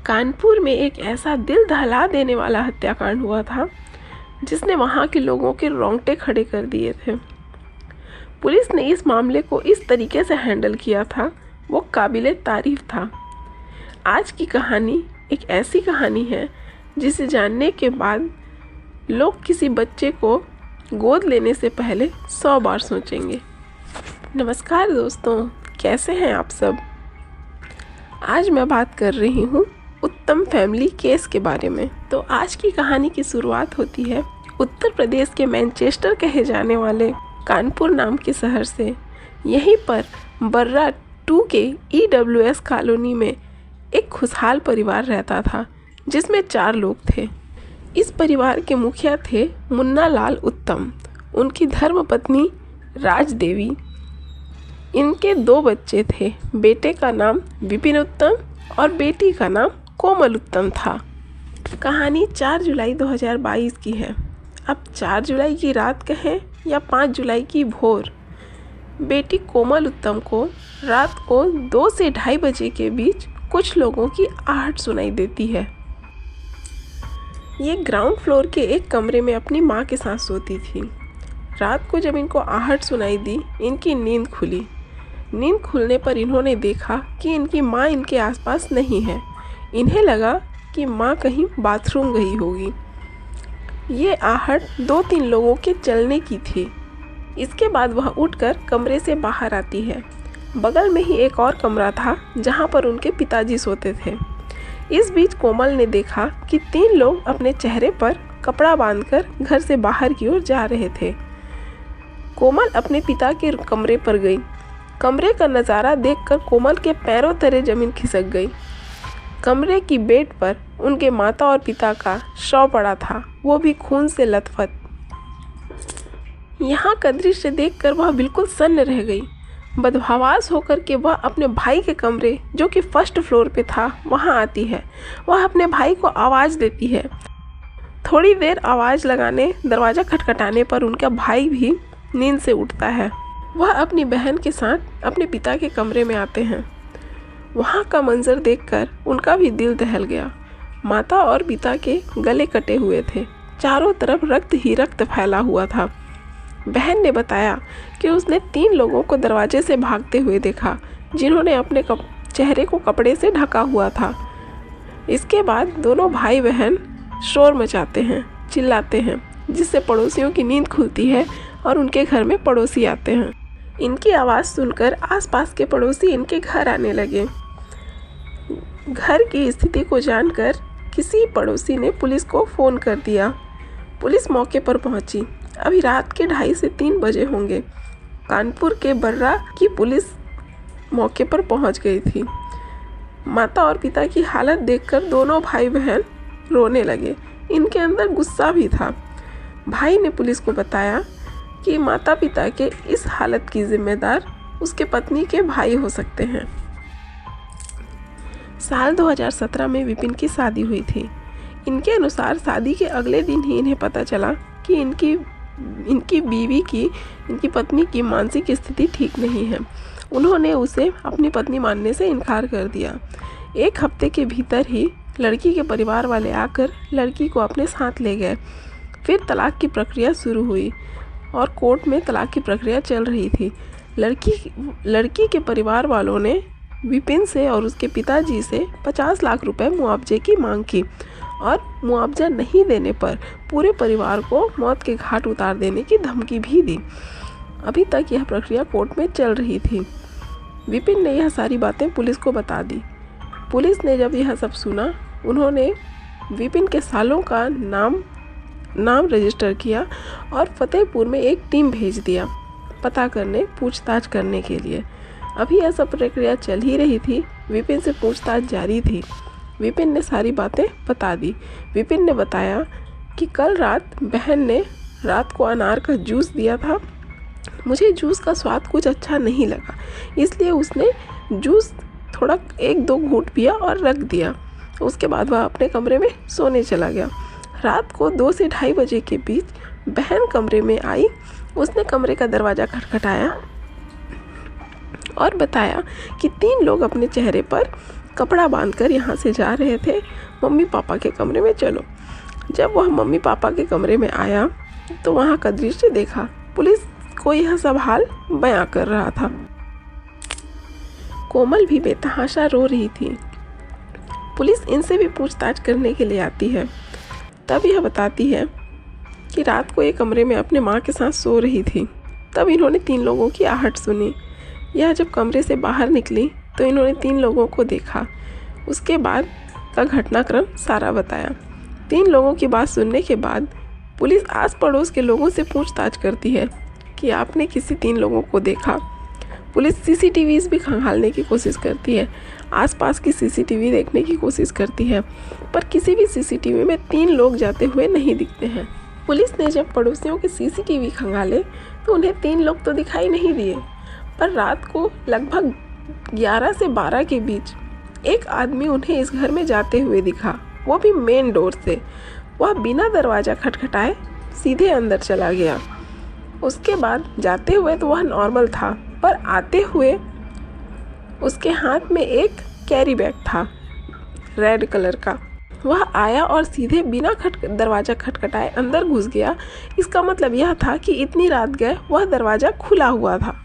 कानपुर में एक ऐसा दिल दहला देने वाला हत्याकांड हुआ था जिसने वहाँ के लोगों के रोंगटे खड़े कर दिए थे। पुलिस ने इस मामले को इस तरीके से हैंडल किया था, वो काबिले तारीफ था। आज की कहानी एक ऐसी कहानी है जिसे जानने के बाद लोग किसी बच्चे को गोद लेने से पहले 100 बार सोचेंगे। नमस्कार दोस्तों, कैसे हैं आप सब? आज मैं बात कर रही हूँ उत्तम फैमिली केस के बारे में। तो आज की कहानी की शुरुआत होती है उत्तर प्रदेश के मैनचेस्टर कहे जाने वाले कानपुर नाम के शहर से। यहीं पर बर्रा 2 के EWS कॉलोनी में एक खुशहाल परिवार रहता था जिसमें 4 लोग थे। इस परिवार के मुखिया थे मुन्ना लाल उत्तम, उनकी धर्मपत्नी राज देवी। इनके 2 बच्चे थे, बेटे का नाम विपिन उत्तम और बेटी का नाम कोमल उत्तम था। कहानी 4 जुलाई 2022 की है। अब 4 जुलाई की रात कहें या 5 जुलाई की भोर, बेटी कोमल उत्तम को रात को 2 से 2:30 बजे के बीच कुछ लोगों की आहट सुनाई देती है। ये ग्राउंड फ्लोर के एक कमरे में अपनी माँ के साथ सोती थी। रात को जब इनको आहट सुनाई दी, इनकी नींद खुली। नींद खुलने पर इन्होंने देखा कि इनकी माँ इनके आसपास नहीं है। इन्हें लगा कि माँ कहीं बाथरूम गई होगी। ये आहट 2-3 लोगों के चलने की थी। इसके बाद वह उठकर कमरे से बाहर आती है। बगल में ही एक और कमरा था जहाँ पर उनके पिताजी सोते थे। इस बीच कोमल ने देखा कि 3 लोग अपने चेहरे पर कपड़ा बांधकर घर से बाहर की ओर जा रहे थे। कोमल अपने पिता के कमरे पर गई। कमरे का नज़ारा देखकर कोमल के पैरों तले जमीन खिसक गई। कमरे की बेड पर उनके माता और पिता का शव पड़ा था, वो भी खून से लथपथ। यहाँ का दृश्य देखकर वह बिल्कुल सन्न रह गई। बदहवास होकर के वह अपने भाई के कमरे, जो कि फर्स्ट फ्लोर पे था, वहाँ आती है। वह अपने भाई को आवाज़ देती है। थोड़ी देर आवाज़ लगाने, दरवाज़ा खटखटाने पर उनका भाई भी नींद से उठता है। वह अपनी बहन के साथ अपने पिता के कमरे में आते हैं। वहाँ का मंजर देखकर उनका भी दिल दहल गया। माता और पिता के गले कटे हुए थे, चारों तरफ रक्त ही रक्त फैला हुआ था। बहन ने बताया कि उसने 3 लोगों को दरवाजे से भागते हुए देखा, जिन्होंने अपने चेहरे को कपड़े से ढका हुआ था। इसके बाद दोनों भाई बहन शोर मचाते हैं, चिल्लाते हैं, जिससे पड़ोसियों की नींद खुलती है और उनके घर में पड़ोसी आते हैं। इनकी आवाज़ सुनकर आसपास के पड़ोसी इनके घर आने लगे। घर की स्थिति को जानकर किसी पड़ोसी ने पुलिस को फ़ोन कर दिया। पुलिस मौके पर पहुंची। अभी रात के 2:30 से 3 बजे होंगे। कानपुर के बर्रा की पुलिस मौके पर पहुंच गई थी। माता और पिता की हालत देखकर दोनों भाई बहन रोने लगे। इनके अंदर गुस्सा भी था। भाई ने पुलिस को बताया कि माता पिता के इस हालत की जिम्मेदार उसके पत्नी के भाई हो सकते हैं। साल 2017 में विपिन की शादी हुई थी। इनके अनुसार शादी के अगले दिन ही इन्हें पता चला कि इनकी पत्नी की मानसिक स्थिति ठीक नहीं है। उन्होंने उसे अपनी पत्नी मानने से इनकार कर दिया। 1 हफ्ते के भीतर ही लड़की के परिवार वाले आकर लड़की को अपने साथ ले गए। फिर तलाक की प्रक्रिया शुरू हुई और कोर्ट में तलाक की प्रक्रिया चल रही थी। लड़की के परिवार वालों ने विपिन से और उसके पिताजी से 50 लाख रुपए मुआवजे की मांग की और मुआवजा नहीं देने पर पूरे परिवार को मौत के घाट उतार देने की धमकी भी दी। अभी तक यह प्रक्रिया कोर्ट में चल रही थी। विपिन ने यह सारी बातें पुलिस को बता दी। पुलिस ने जब यह सब सुना, उन्होंने विपिन के सालों का नाम रजिस्टर किया और फतेहपुर में एक टीम भेज दिया पता करने, पूछताछ करने के लिए। अभी यह सब प्रक्रिया चल ही रही थी। विपिन से पूछताछ जारी थी। विपिन ने सारी बातें बता दी। विपिन ने बताया कि कल रात बहन ने रात को अनार का जूस दिया था। मुझे जूस का स्वाद कुछ अच्छा नहीं लगा, इसलिए उसने जूस थोड़ा 1-2 घूंट पिया और रख दिया। उसके बाद वह अपने कमरे में सोने चला गया। रात को 2 से 2:30 बजे के बीच बहन कमरे में आई। उसने कमरे का दरवाज़ा खटखटाया और बताया कि 3 लोग अपने चेहरे पर कपड़ा बांधकर यहाँ से जा रहे थे मम्मी पापा के कमरे में। चलो, जब वह मम्मी पापा के कमरे में आया तो वहाँ का दृश्य देखा। पुलिस को यह सब हाल बयां कर रहा था। कोमल भी बेतहाशा रो रही थी। पुलिस इनसे भी पूछताछ करने के लिए आती है। तब यह बताती है कि रात को एक कमरे में अपने माँ के साथ सो रही थी। तब इन्होंने 3 लोगों की आहट सुनी। यह जब कमरे से बाहर निकली तो इन्होंने 3 लोगों को देखा। उसके बाद का घटनाक्रम सारा बताया। 3 लोगों की बात सुनने के बाद पुलिस आस पड़ोस के लोगों से पूछताछ करती है कि आपने किसी 3 लोगों को देखा। पुलिस सीसीटीवीज़ भी खंगालने की कोशिश करती है, आसपास की सीसीटीवी देखने की कोशिश करती है, पर किसी भी सीसीटीवी में 3 लोग जाते हुए नहीं दिखते हैं। पुलिस ने जब पड़ोसियों के सीसीटीवी खंगाले तो उन्हें 3 लोग तो दिखाई नहीं दिए, पर रात को लगभग 11 से 12 के बीच एक आदमी उन्हें इस घर में जाते हुए दिखा, वो भी मेन डोर से। वह बिना दरवाज़ा खटखटाए सीधे अंदर चला गया। उसके बाद जाते हुए तो वह नॉर्मल था, पर आते हुए उसके हाथ में एक कैरी बैग था रेड कलर का। वह आया और सीधे बिना दरवाज़ा खटखटाए अंदर घुस गया। इसका मतलब यह था कि इतनी रात गए वह दरवाज़ा खुला हुआ था।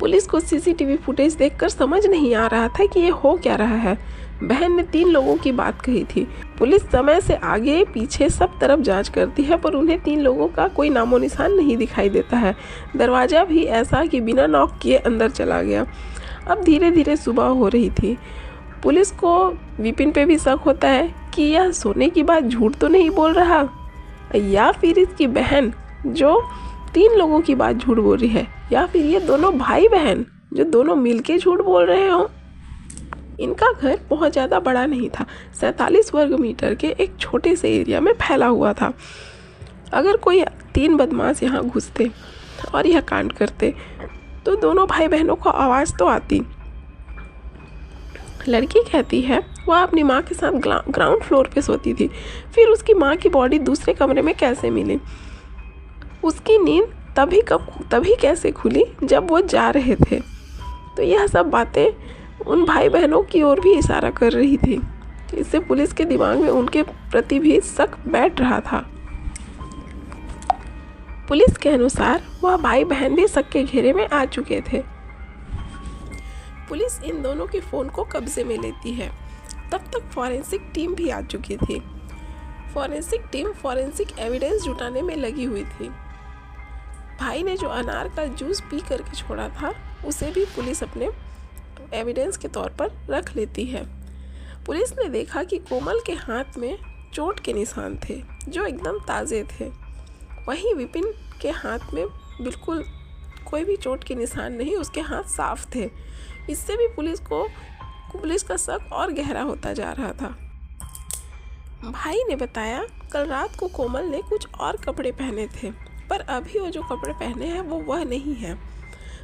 पुलिस को सीसीटीवी फुटेज देखकर समझ नहीं आ रहा था कि ये हो क्या रहा है। बहन ने 3 लोगों की बात कही थी। पुलिस समय से आगे पीछे सब तरफ जांच करती है, पर उन्हें 3 लोगों का कोई नामो निशान नहीं दिखाई देता है। दरवाज़ा भी ऐसा कि बिना नॉक किए अंदर चला गया। अब धीरे धीरे सुबह हो रही थी। पुलिस को विपिन पे भी शक होता है कि यह सोने की बात झूठ तो नहीं बोल रहा, या फिर इसकी बहन जो 3 लोगों की बात झूठ बोल रही है, या फिर ये दोनों भाई बहन जो दोनों मिलके झूठ बोल रहे हों। इनका घर बहुत ज़्यादा बड़ा नहीं था, 47 वर्ग मीटर के एक छोटे से एरिया में फैला हुआ था। अगर कोई 3 बदमाश यहाँ घुसते और यह कांड करते तो दोनों भाई बहनों को आवाज़ तो आती। लड़की कहती है वह अपनी माँ के साथ ग्राउंड फ्लोर पे सोती थी, फिर उसकी माँ की बॉडी दूसरे कमरे में कैसे मिली, उसकी नींद तभी कैसे खुली जब वो जा रहे थे। तो यह सब बातें उन भाई बहनों की ओर भी इशारा कर रही थी। इससे पुलिस के दिमाग में उनके प्रति भी शक बैठ रहा था। पुलिस के अनुसार वह भाई बहन भी शक के घेरे में आ चुके थे। पुलिस इन दोनों के फ़ोन को कब्जे में लेती है। तब तक फॉरेंसिक टीम भी आ चुकी थी। फॉरेंसिक टीम फॉरेंसिक एविडेंस जुटाने में लगी हुई थी। भाई ने जो अनार का जूस पी करके छोड़ा था उसे भी पुलिस अपने एविडेंस के तौर पर रख लेती है। पुलिस ने देखा कि कोमल के हाथ में चोट के निशान थे जो एकदम ताज़े थे। वहीं विपिन के हाथ में बिल्कुल कोई भी चोट के निशान नहीं, उसके हाथ साफ थे। इससे भी पुलिस का शक और गहरा होता जा रहा था। भाई ने बताया कल रात को कोमल ने कुछ और कपड़े पहने थे, पर अभी वो जो कपड़े पहने हैं वो वह नहीं है।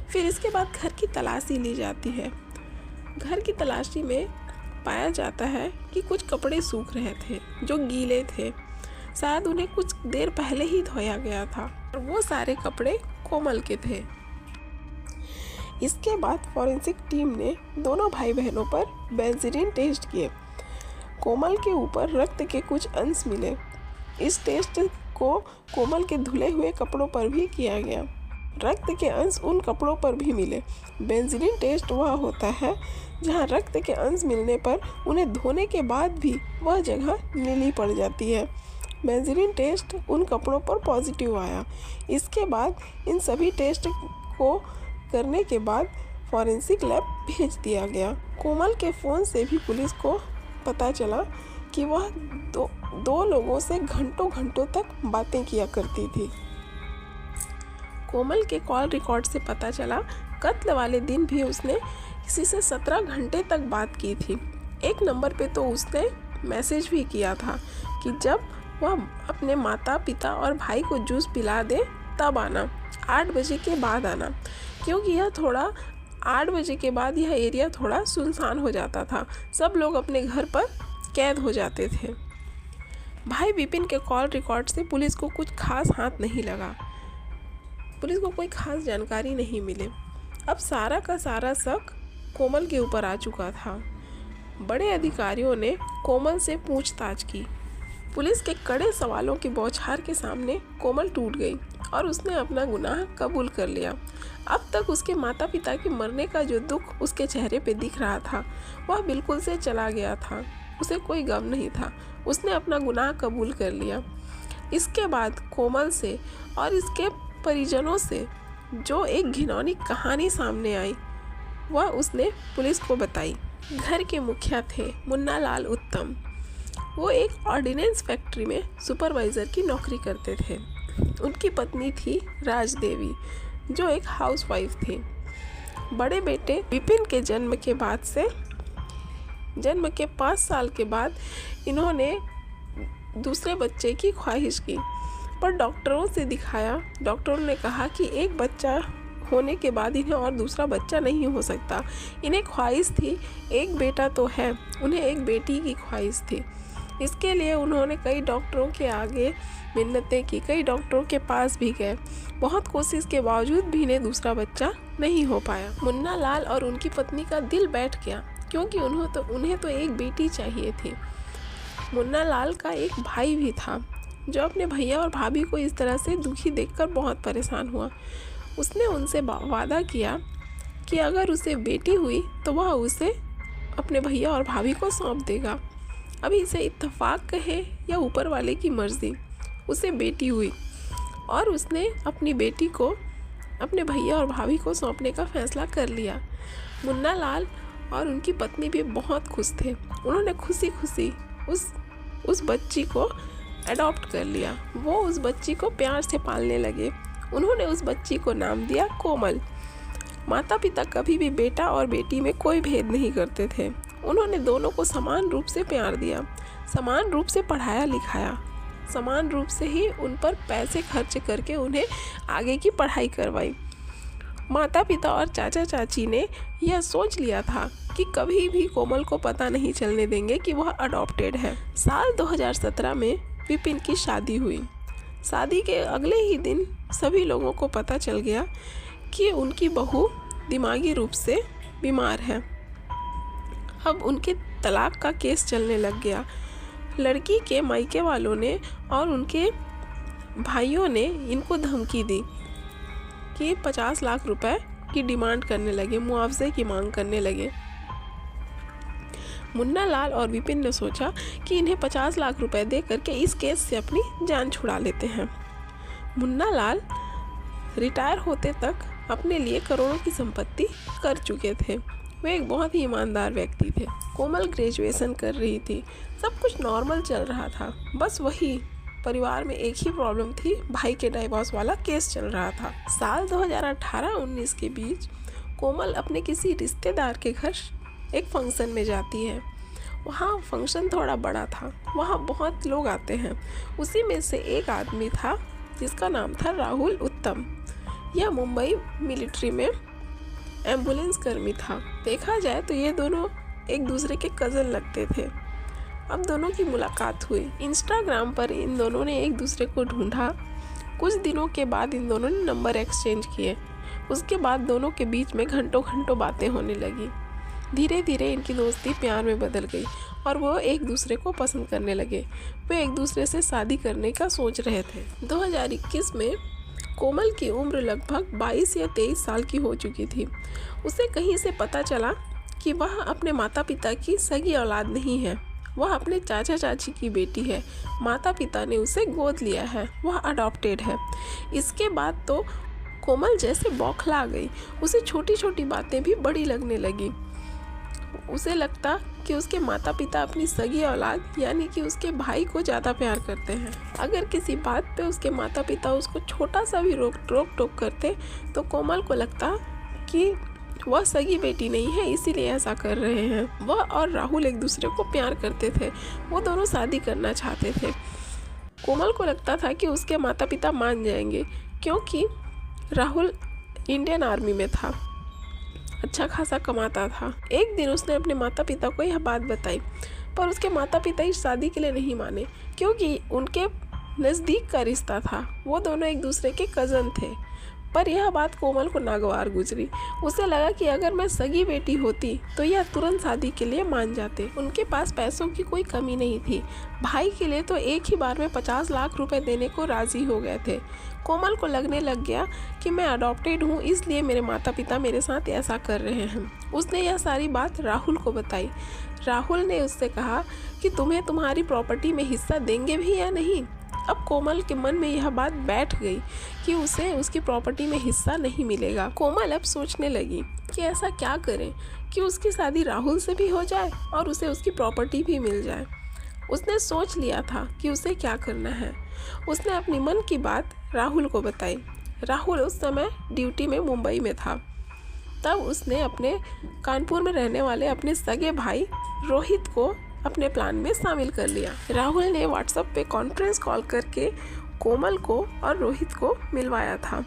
फिर इसके बाद घर की तलाशी ली जाती है। घर की तलाशी में पाया जाता है कि कुछ कपड़े सूख रहे थे जो गीले थे, शायद उन्हें कुछ देर पहले ही धोया गया था, और वो सारे कपड़े कोमल के थे। इसके बाद फॉरेंसिक टीम ने दोनों भाई बहनों पर बेंजीन टेस्ट किए। कोमल के ऊपर रक्त के कुछ अंश मिले। इस टेस्ट को कोमल के धुले हुए कपड़ों पर भी किया गया। रक्त के अंश उन कपड़ों पर भी मिले। बेंजीन टेस्ट वह होता है जहां रक्त के अंश मिलने पर उन्हें धोने के बाद भी वह जगह नीली पड़ जाती है। बेंजीन टेस्ट उन कपड़ों पर पॉजिटिव आया। इसके बाद इन सभी टेस्ट को करने के बाद फॉरेंसिक लैब भेज दिया गया। कोमल के फ़ोन से भी पुलिस को पता चला कि वह दो लोगों से घंटों तक बातें किया करती थी। कोमल के कॉल रिकॉर्ड से पता चला कत्ल वाले दिन भी उसने किसी से 17 घंटे तक बात की थी। एक नंबर पे तो उसने मैसेज भी किया था कि जब वह अपने माता पिता और भाई को जूस पिला दे तब आना, 8 बजे के बाद आना, क्योंकि यह थोड़ा 8 बजे के बाद यह एरिया थोड़ा सुनसान हो जाता था, सब लोग अपने घर पर कैद हो जाते थे। भाई विपिन के कॉल रिकॉर्ड से पुलिस को कुछ खास हाथ नहीं लगा, पुलिस को कोई खास जानकारी नहीं मिली। अब सारा का सारा शक कोमल के ऊपर आ चुका था। बड़े अधिकारियों ने कोमल से पूछताछ की। पुलिस के कड़े सवालों की बौछार के सामने कोमल टूट गई और उसने अपना गुनाह कबूल कर लिया। अब तक उसके माता पिता के मरने का जो दुख उसके चेहरे पे दिख रहा था वह बिल्कुल से चला गया था। उसे कोई गम नहीं था। उसने अपना गुनाह कबूल कर लिया। इसके बाद कोमल से और इसके परिजनों से जो एक घिनौनी कहानी सामने आई वह उसने पुलिस को बताई। घर के मुखिया थे मुन्ना लाल उत्तम। वो एक ऑर्डिनेंस फैक्ट्री में सुपरवाइज़र की नौकरी करते थे। उनकी पत्नी थी राज देवी जो एक हाउसवाइफ थी। बड़े बेटे विपिन के जन्म के 5 साल के बाद इन्होंने दूसरे बच्चे की ख्वाहिश की, पर डॉक्टरों से दिखाया। डॉक्टरों ने कहा कि एक बच्चा होने के बाद इन्हें और दूसरा बच्चा नहीं हो सकता। इन्हें ख्वाहिश थी, एक बेटा तो है, उन्हें एक बेटी की ख्वाहिश थी। इसके लिए उन्होंने कई डॉक्टरों के आगे मिन्नतें की, कई डॉक्टरों के पास भी गए। बहुत कोशिश के बावजूद भी इन्हें दूसरा बच्चा नहीं हो पाया। मुन्ना लाल और उनकी पत्नी का दिल बैठ गया क्योंकि उन्हें तो एक बेटी चाहिए थी। मुन्ना लाल का एक भाई भी था जो अपने भैया और भाभी को इस तरह से दुखी देखकर बहुत परेशान हुआ। उसने उनसे वादा किया कि अगर उसे बेटी हुई तो वह उसे अपने भैया और भाभी को सौंप देगा। अभी इसे इत्तेफाक कहे या ऊपर वाले की मर्जी, उसे बेटी हुई और उसने अपनी बेटी को अपने भैया और भाभी को सौंपने का फैसला कर लिया। मुन्ना लाल और उनकी पत्नी भी बहुत खुश थे। उन्होंने खुशी खुशी उस बच्ची को अडॉप्ट कर लिया। वो उस बच्ची को प्यार से पालने लगे। उन्होंने उस बच्ची को नाम दिया कोमल। माता पिता कभी भी बेटा और बेटी में कोई भेद नहीं करते थे। उन्होंने दोनों को समान रूप से प्यार दिया, समान रूप से पढ़ाया लिखाया, समान रूप से ही उन पर पैसे खर्च करके उन्हें आगे की पढ़ाई करवाई। माता पिता और चाचा चाची ने यह सोच लिया था कि कभी भी कोमल को पता नहीं चलने देंगे कि वह अडॉप्टेड है। साल 2017 में विपिन की शादी हुई। शादी के अगले ही दिन सभी लोगों को पता चल गया कि उनकी बहू दिमागी रूप से बीमार है। अब उनके तलाक का केस चलने लग गया। लड़की के मायके वालों ने और उनके भाइयों ने इनको धमकी दी कि 50 लाख रुपए की डिमांड करने लगे, मुआवजे की मांग करने लगे। मुन्ना लाल और विपिन ने सोचा कि इन्हें 50 लाख रुपए दे करके इस केस से अपनी जान छुड़ा लेते हैं। मुन्ना लाल रिटायर होते तक अपने लिए करोड़ों की संपत्ति कर चुके थे। वे एक बहुत ही ईमानदार व्यक्ति थे। कोमल ग्रेजुएशन कर रही थी। सब कुछ नॉर्मल चल रहा था। बस वही परिवार में एक ही प्रॉब्लम थी, भाई के डाइवोर्स वाला केस चल रहा था। साल 2018-19 के बीच कोमल अपने किसी रिश्तेदार के घर एक फंक्शन में जाती है। वहाँ फंक्शन थोड़ा बड़ा था, वहाँ बहुत लोग आते हैं। उसी में से एक आदमी था जिसका नाम था राहुल उत्तम। यह मुंबई मिलिट्री में एम्बुलेंस कर्मी था। देखा जाए तो ये दोनों एक दूसरे के कज़न लगते थे। अब दोनों की मुलाकात हुई। इंस्टाग्राम पर इन दोनों ने एक दूसरे को ढूंढा। कुछ दिनों के बाद इन दोनों ने नंबर एक्सचेंज किए। उसके बाद दोनों के बीच में घंटों घंटों बातें होने लगी। धीरे धीरे इनकी दोस्ती प्यार में बदल गई और वो एक दूसरे को पसंद करने लगे। वे एक दूसरे से शादी करने का सोच रहे थे। 2021 में कोमल की उम्र लगभग 22 या 23 साल की हो चुकी थी। उसे कहीं से पता चला कि वह अपने माता पिता की सगी औलाद नहीं है, वह अपने चाचा चाची की बेटी है। माता पिता ने उसे गोद लिया है, वह अडॉप्टेड है। इसके बाद तो कोमल जैसे बौखला गई। उसे छोटी छोटी बातें भी बड़ी लगने लगी। उसे लगता कि उसके माता पिता अपनी सगी औलाद यानी कि उसके भाई को ज़्यादा प्यार करते हैं। अगर किसी बात पे उसके माता पिता उसको छोटा सा भी रोक टोक करते तो कोमल को लगता कि वह सगी बेटी नहीं है, इसीलिए ऐसा कर रहे हैं। वह और राहुल एक दूसरे को प्यार करते थे। वो दोनों शादी करना चाहते थे। कोमल को लगता था कि उसके माता पिता मान जाएंगे क्योंकि राहुल इंडियन आर्मी में था, अच्छा खासा कमाता था। एक दिन उसने अपने माता पिता को यह बात बताई, पर उसके माता पिता इस शादी के लिए नहीं माने क्योंकि उनके नज़दीक का रिश्ता था। वो दोनों एक दूसरे के कज़न थे। पर यह बात कोमल को नागवार गुजरी। उसे लगा कि अगर मैं सगी बेटी होती तो यह तुरंत शादी के लिए मान जाते। उनके पास पैसों की कोई कमी नहीं थी। भाई के लिए तो एक ही बार में 50 लाख रुपए देने को राजी हो गए थे। कोमल को लगने लग गया कि मैं अडॉप्टेड हूँ, इसलिए मेरे माता पिता मेरे साथ ऐसा कर रहे हैं। उसने यह सारी बात राहुल को बताई। राहुल ने उससे कहा कि तुम्हें तुम्हारी प्रॉपर्टी में हिस्सा देंगे भी या नहीं। अब कोमल के मन में यह बात बैठ गई कि उसे उसकी प्रॉपर्टी में हिस्सा नहीं मिलेगा। कोमल अब सोचने लगी कि ऐसा क्या करें कि उसकी शादी राहुल से भी हो जाए और उसे उसकी प्रॉपर्टी भी मिल जाए। उसने सोच लिया था कि उसे क्या करना है। उसने अपनी मन की बात राहुल को बताई। राहुल उस समय ड्यूटी में मुंबई में था। तब उसने अपने कानपुर में रहने वाले अपने सगे भाई रोहित को अपने प्लान में शामिल कर लिया। राहुल ने व्हाट्सएप पे कॉन्फ्रेंस कॉल करके कोमल को और रोहित को मिलवाया था।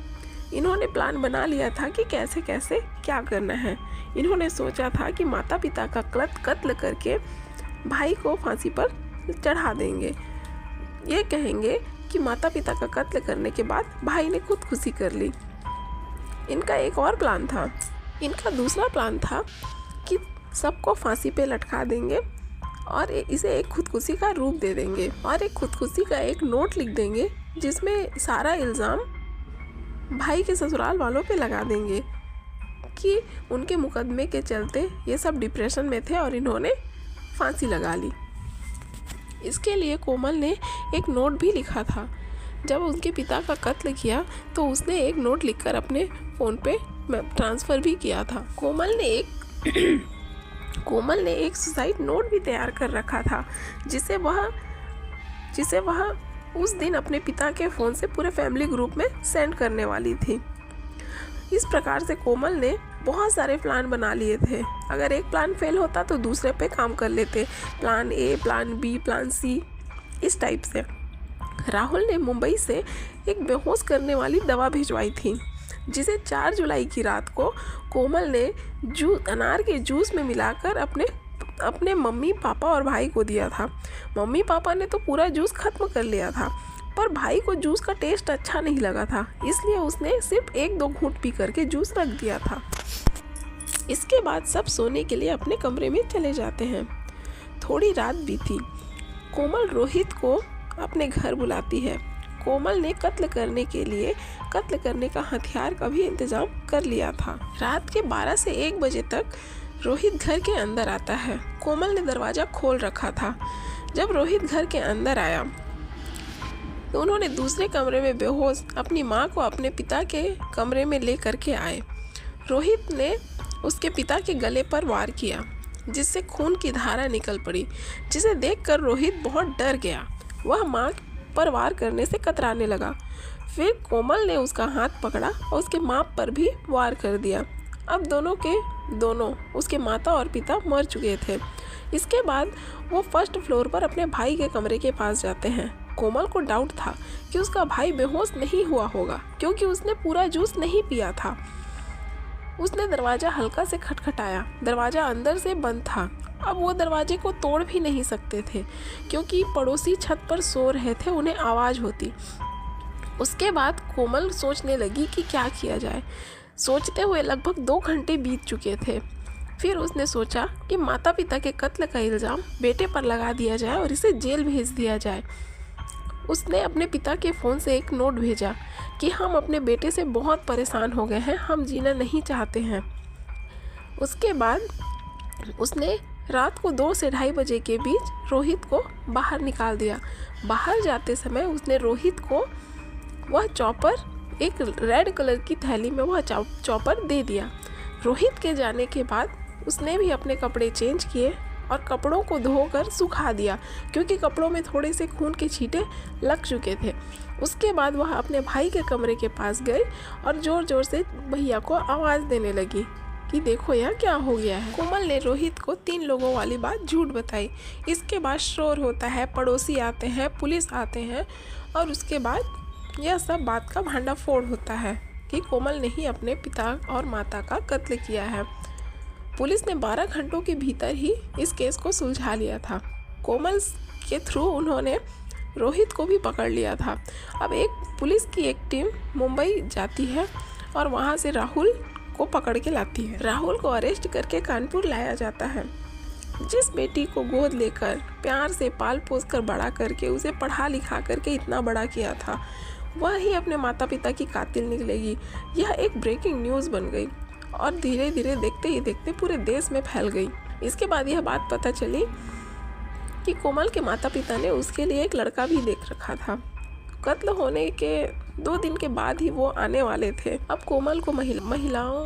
इन्होंने प्लान बना लिया था कि कैसे कैसे क्या करना है। इन्होंने सोचा था कि माता पिता का कत्ल करके भाई को फांसी पर चढ़ा देंगे। ये कहेंगे कि माता पिता का कत्ल करने के बाद भाई ने खुदकुशी कर ली। इनका एक और प्लान था। इनका दूसरा प्लान था कि सबको फांसी पे लटका देंगे और इसे एक खुदकुशी का रूप दे देंगे और एक खुदकुशी का एक नोट लिख देंगे जिसमें सारा इल्ज़ाम भाई के ससुराल वालों पे लगा देंगे कि उनके मुकदमे के चलते ये सब डिप्रेशन में थे और इन्होंने फांसी लगा ली। इसके लिए कोमल ने एक नोट भी लिखा था। जब उनके पिता का कत्ल किया तो उसने एक नोट लिखकर अपने फ़ोन पे ट्रांसफ़र भी किया था। कोमल ने एक सुसाइड नोट भी तैयार कर रखा था जिसे वह उस दिन अपने पिता के फ़ोन से पूरे फैमिली ग्रुप में सेंड करने वाली थी। इस प्रकार से कोमल ने बहुत सारे प्लान बना लिए थे। अगर एक प्लान फेल होता तो दूसरे पे काम कर लेते। Plan A, plan B, plan C, इस टाइप से। राहुल ने मुंबई से एक बेहोश करने वाली दवा भिजवाई थी जिसे 4 जुलाई की रात को कोमल ने अनार के जूस में मिलाकर अपने मम्मी पापा और भाई को दिया था। मम्मी पापा ने तो पूरा जूस खत्म कर लिया था, पर भाई को जूस का टेस्ट अच्छा नहीं लगा था, इसलिए उसने सिर्फ 1-2 घूंट पी करके जूस रख दिया था। इसके बाद सब सोने के लिए अपने कमरे में चले जाते हैं। थोड़ी रात बीती। कोमल रोहित को अपने घर बुलाती है। कोमल ने कत्ल करने का हथियार का भी इंतजाम कर लिया था। रात के 12 से 1 बजे तक रोहित घर के अंदर आता है। कोमल ने दरवाज़ा खोल रखा था। जब रोहित घर के अंदर आया तो उन्होंने दूसरे कमरे में बेहोश अपनी मां को अपने पिता के कमरे में ले करके आए। रोहित ने उसके पिता के गले पर वार किया जिससे खून की धारा निकल पड़ी, जिसे देखकर रोहित बहुत डर गया। वह मां पर वार करने से कतराने लगा। फिर कोमल ने उसका हाथ पकड़ा और उसके मां पर भी वार कर दिया। अब दोनों उसके माता और पिता मर चुके थे। इसके बाद वो फर्स्ट फ्लोर पर अपने भाई के कमरे के पास जाते हैं। कोमल को डाउट था कि उसका भाई बेहोश नहीं हुआ होगा क्योंकि उसने पूरा जूस नहीं पिया था। उसने दरवाज़ा हल्का से खटखटाया। दरवाज़ा अंदर से बंद था। अब वो दरवाजे को तोड़ भी नहीं सकते थे क्योंकि पड़ोसी छत पर सो रहे थे, उन्हें आवाज़ होती। उसके बाद कोमल सोचने लगी कि क्या किया जाए। सोचते हुए लगभग 2 घंटे बीत चुके थे। फिर उसने सोचा कि माता पिता के कत्ल का इल्ज़ाम बेटे पर लगा दिया जाए और इसे जेल भेज दिया जाए। उसने अपने पिता के फ़ोन से एक नोट भेजा कि हम अपने बेटे से बहुत परेशान हो गए हैं, हम जीना नहीं चाहते हैं। उसके बाद उसने रात को 2 से 2:30 बजे के बीच रोहित को बाहर निकाल दिया। बाहर जाते समय उसने रोहित को वह चॉपर, एक रेड कलर की थैली में वह चॉपर दे दिया। रोहित के जाने के बाद उसने भी अपने कपड़े चेंज किए और कपड़ों को धोकर सुखा दिया क्योंकि कपड़ों में थोड़े से खून के छींटे लग चुके थे। उसके बाद वह अपने भाई के कमरे के पास गई और ज़ोर ज़ोर से भैया को आवाज़ देने लगी कि देखो यह क्या हो गया है। कोमल ने रोहित को 3 लोगों वाली बात झूठ बताई। इसके बाद शोर होता है, पड़ोसी आते हैं, पुलिस आते हैं और उसके बाद यह सब बात का भांडाफोड़ होता है कि कोमल ने ही अपने पिता और माता का कत्ल किया है। पुलिस ने 12 घंटों के भीतर ही इस केस को सुलझा लिया था। कोमल के थ्रू उन्होंने रोहित को भी पकड़ लिया था। अब पुलिस की एक टीम मुंबई जाती है और वहाँ से राहुल को पकड़ के लाती है। राहुल को अरेस्ट करके कानपुर लाया जाता है। जिस बेटी को गोद लेकर प्यार से पाल पोस कर बड़ा करके उसे पढ़ा लिखा करके इतना बड़ा किया था, वह ही अपने माता पिता की कातिल निकलेगी। यह एक ब्रेकिंग न्यूज़ बन गई और धीरे धीरे देखते ही देखते पूरे देश में फैल गई। इसके बाद यह बात पता चली कि कोमल के माता पिता ने उसके लिए एक लड़का भी देख रखा था। कत्ल होने के 2 दिन के बाद ही वो आने वाले थे। अब कोमल को महिलाओं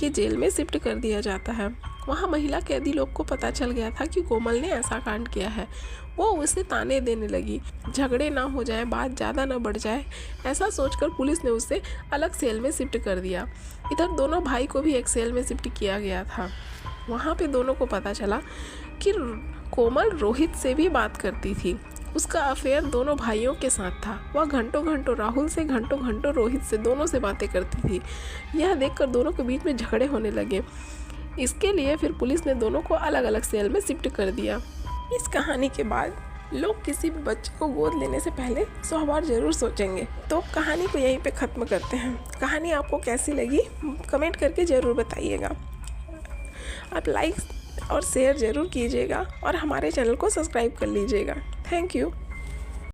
के जेल में शिफ्ट कर दिया जाता है। वहाँ महिला कैदी लोग को पता चल गया था कि कोमल ने ऐसा कांड किया है। वो उसे ताने देने लगी, झगड़े ना हो जाए, बात ज़्यादा ना बढ़ जाए, ऐसा सोचकर पुलिस ने उसे अलग सेल में शिफ्ट कर दिया। इधर दोनों भाई को भी एक सेल में शिफ्ट किया गया था। वहाँ पे दोनों को पता चला कि कोमल रोहित से भी बात करती थी। उसका अफेयर दोनों भाइयों के साथ था। वह घंटों घंटों राहुल से, घंटों घंटों रोहित से, दोनों से बातें करती थी। यह देखकर दोनों के बीच में झगड़े होने लगे। इसके लिए फिर पुलिस ने दोनों को अलग अलग सेल में शिफ्ट कर दिया। इस कहानी के बाद लोग किसी भी बच्चे को गोद लेने से पहले 100 बार ज़रूर सोचेंगे। तो कहानी को यहीं पे ख़त्म करते हैं। कहानी आपको कैसी लगी कमेंट करके ज़रूर बताइएगा। आप लाइक और शेयर ज़रूर कीजिएगा और हमारे चैनल को सब्सक्राइब कर लीजिएगा। Thank you.